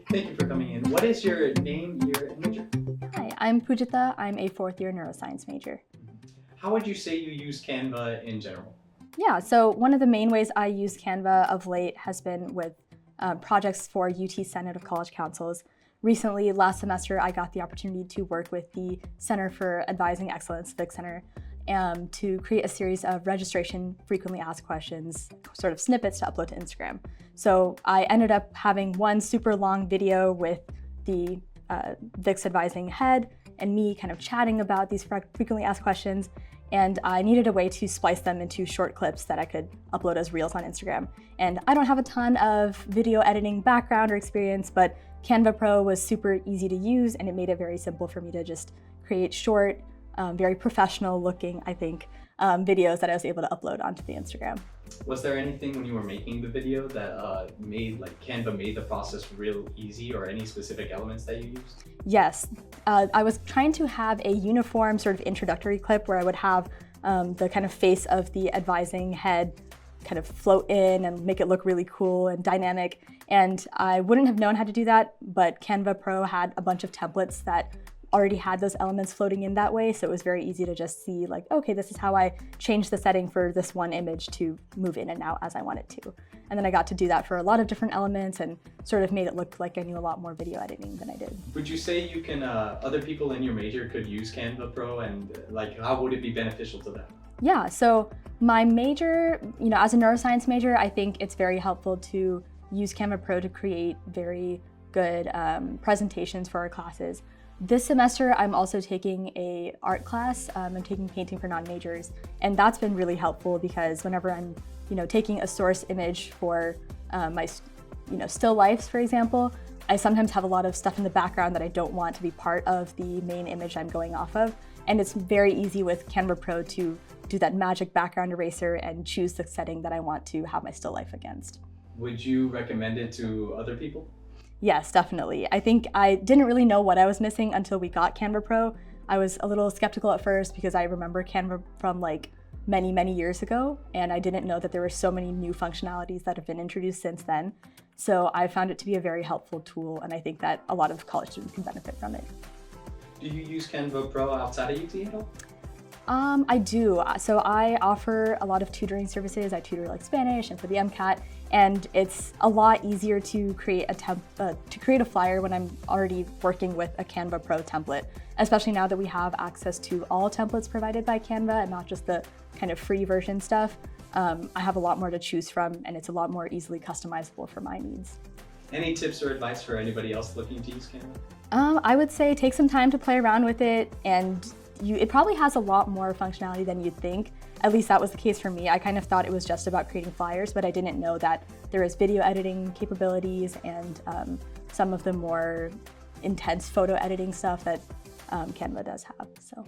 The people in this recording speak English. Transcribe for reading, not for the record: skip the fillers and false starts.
Thank you for coming in. What is your name, year, and major? Hi, I'm Poojitha. I'm a fourth-year neuroscience major. How would you say you use Canva in general? Yeah, so one of the main ways I use Canva of late has been with projects for UT Senate of College Councils. Recently, last semester, I got the opportunity to work with the Center for Advising Excellence, Civic Center, to create a series of registration frequently asked questions, sort of snippets to upload to Instagram. So I ended up having one super long video with the VIX advising head and me kind of chatting about these frequently asked questions, and I needed a way to splice them into short clips that I could upload as reels on Instagram. And I don't have a ton of video editing background or experience, but Canva Pro was super easy to use, and it made it very simple for me to just create short, very professional looking, I think, videos that I was able to upload onto the Instagram. Was there anything when you were making the video that Canva made the process real easy, or any specific elements that you used? Yes, I was trying to have a uniform sort of introductory clip where I would have the kind of face of the advising head kind of float in and make it look really cool and dynamic. And I wouldn't have known how to do that, but Canva Pro had a bunch of templates that already had those elements floating in that way, so it was very easy to just see like, okay, this is how I change the setting for this one image to move in and out as I want it to. And then I got to do that for a lot of different elements and sort of made it look like I knew a lot more video editing than I did. Would you say you can, other people in your major could use Canva Pro, and how would it be beneficial to them? Yeah, so my major, as a neuroscience major, I think it's very helpful to use Canva Pro to create very good presentations for our classes. This semester, I'm also taking an art class. I'm taking painting for non-majors, and that's been really helpful because whenever I'm, taking a source image for my, still lifes, for example, I sometimes have a lot of stuff in the background that I don't want to be part of the main image I'm going off of, and it's very easy with Canva Pro to do that magic background eraser and choose the setting that I want to have my still life against. Would you recommend it to other people? Yes, definitely. I think I didn't really know what I was missing until we got Canva Pro. I was a little skeptical at first because I remember Canva from many, many years ago, and I didn't know that there were so many new functionalities that have been introduced since then. So I found it to be a very helpful tool, and I think that a lot of college students can benefit from it. Do you use Canva Pro outside of UT at all? I do. So I offer a lot of tutoring services. I tutor Spanish and for the MCAT, and it's a lot easier to create a flyer when I'm already working with a Canva Pro template, especially now that we have access to all templates provided by Canva and not just the kind of free version stuff. I have a lot more to choose from, and it's a lot more easily customizable for my needs. Any tips or advice for anybody else looking to use Canva? I would say take some time to play around with it, and it probably has a lot more functionality than you'd think. At least that was the case for me. I kind of thought it was just about creating flyers, but I didn't know that there is video editing capabilities and some of the more intense photo editing stuff that Canva does have. So.